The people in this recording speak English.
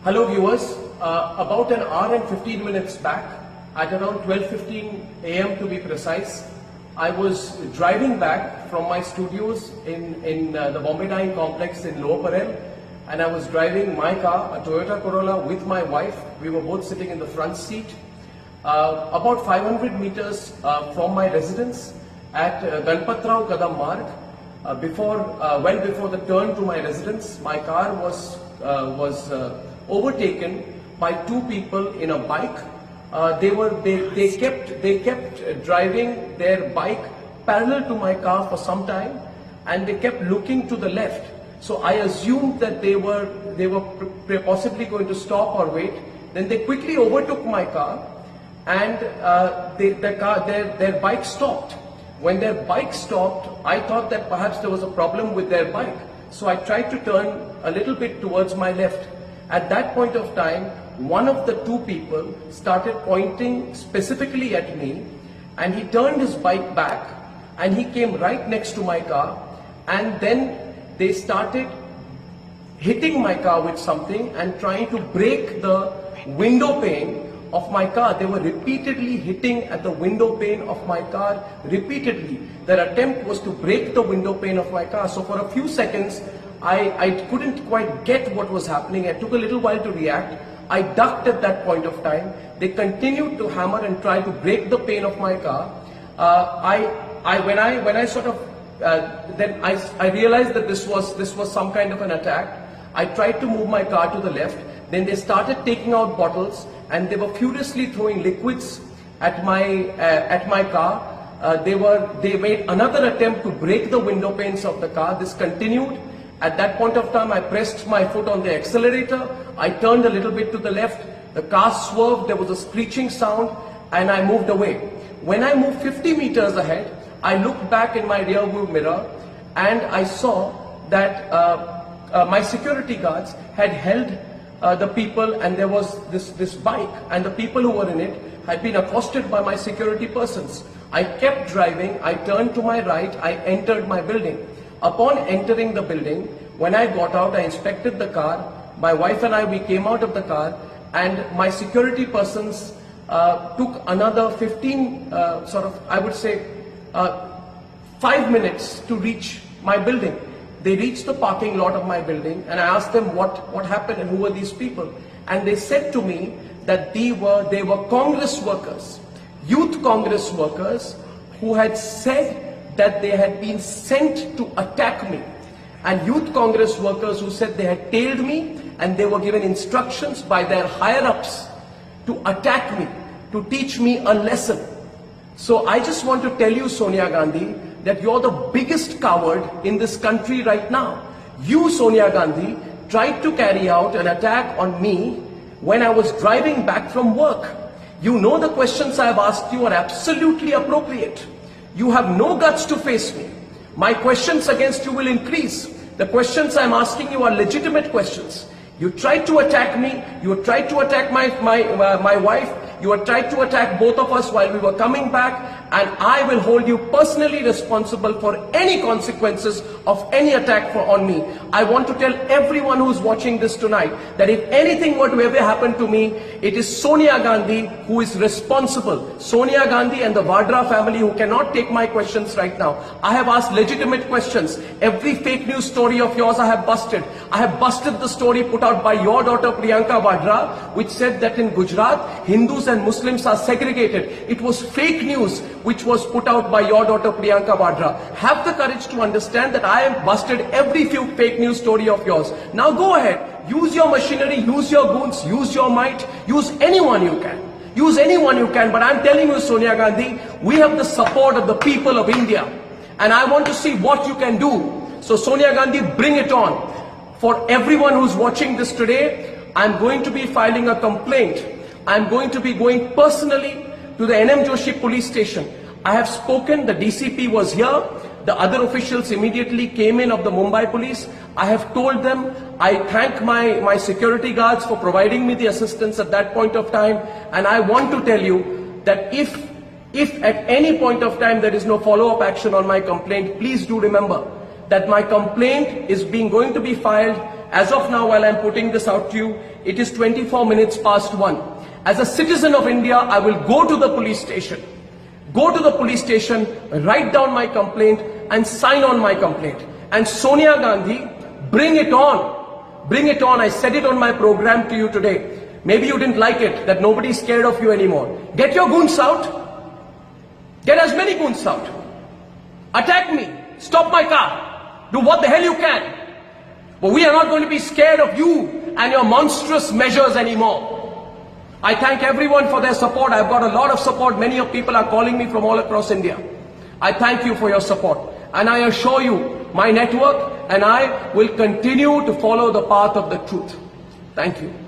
Hello viewers, about an hour and 15 minutes back, at around 12:15 a.m. to be precise, I was driving back from my studios in the Bombay Dyeing Complex in Lower Parel, and I was driving my car, a Toyota Corolla, with my wife. We were both sitting in the front seat. About 500 meters from my residence at Ganpatrao Kadam Marg, well before the turn to my residence, my car was overtaken by two people in a bike. They kept driving their bike parallel to my car for some time, and they kept looking to the left. So I assumed that they were possibly going to stop or wait. Then they quickly overtook my car, and their bike stopped. When their bike stopped, I thought that perhaps there was a problem with their bike. So I tried to turn a little bit towards my left. At that point of time, one of the two people started pointing specifically at me, and he turned his bike back and he came right next to my car, and then they started hitting my car with something and trying to break the window pane of my car. They were repeatedly hitting at the window pane of my car, repeatedly. Their attempt was to break the window pane of my car. So for a few seconds, I couldn't quite get what was happening. It took a little while to react. I ducked at that point of time. They continued to hammer and try to break the pane of my car. When I realized that this was some kind of an attack. I tried to move my car to the left. Then they started taking out bottles, and they were furiously throwing liquids at my car. They made another attempt to break the window panes of the car. This continued. At that point of time, I pressed my foot on the accelerator. I turned a little bit to the left. The car swerved. There was a screeching sound, and I moved away. When I moved 50 meters ahead, I looked back in my rear view mirror, and I saw that my security guards had held the people, and there was this bike, and the people who were in it had been accosted by my security persons. I kept driving. I turned to my right. I entered my building. Upon entering the building, when I got out, I inspected the car. My wife and we came out of the car, and my security persons took another 5 minutes to reach my building. They reached the parking lot of my building, and I asked them what happened and who were these people. And they said to me that they were Congress workers, youth Congress workers, who had said that they had been sent to attack me, and youth Congress workers who said they had tailed me, and they were given instructions by their higher-ups to attack me, to teach me a lesson. So I just want to tell you, Sonia Gandhi, that you're the biggest coward in this country right now. You, Sonia Gandhi, tried to carry out an attack on me when I was driving back from work. You know the questions I have asked you are absolutely appropriate. You have no guts to face me. My questions against you will increase. The questions I'm asking you are legitimate questions. You tried to attack me. You tried to attack my wife. You had tried to attack both of us while we were coming back, and I will hold you personally responsible for any consequences of any attack on me. I want to tell everyone who's watching this tonight that if anything were to ever happen to me, it is Sonia Gandhi who is responsible. Sonia Gandhi and the Vadra family, who cannot take my questions right now. I have asked legitimate questions. Every fake news story of yours I have busted. I have busted the story put out by your daughter Priyanka Vadra, which said that in Gujarat, Hindus and Muslims are segregated. It was fake news which was put out by your daughter Priyanka Vadra. Have the courage to understand that I have busted every few fake news story of yours. Now go ahead, use your machinery, use your goons, use your might, use anyone you can. Use anyone you can, but I'm telling you, Sonia Gandhi, we have the support of the people of India, and I want to see what you can do. So Sonia Gandhi, bring it on. For everyone who's watching this today, I'm going to be filing a complaint. I'm going to be going personally to the NM Joshi police station. I have spoken, the DCP was here, the other officials immediately came in of the Mumbai police. I have told them, I thank my security guards for providing me the assistance at that point of time, and I want to tell you that if at any point of time there is no follow-up action on my complaint, please do remember that my complaint is going to be filed as of now, while I'm putting this out to you, it is 24 minutes past 1. As a citizen of India, I will go to the police station. Go to the police station, write down my complaint and sign on my complaint. And Sonia Gandhi, bring it on. Bring it on. I said it on my program to you today. Maybe you didn't like it, that nobody's scared of you anymore. Get your goons out. Get as many goons out. Attack me. Stop my car. Do what the hell you can. But we are not going to be scared of you and your monstrous measures anymore. I thank everyone for their support. I've got a lot of support. Many of people are calling me from all across India. I thank you for your support. And I assure you, my network and I will continue to follow the path of the truth. Thank you.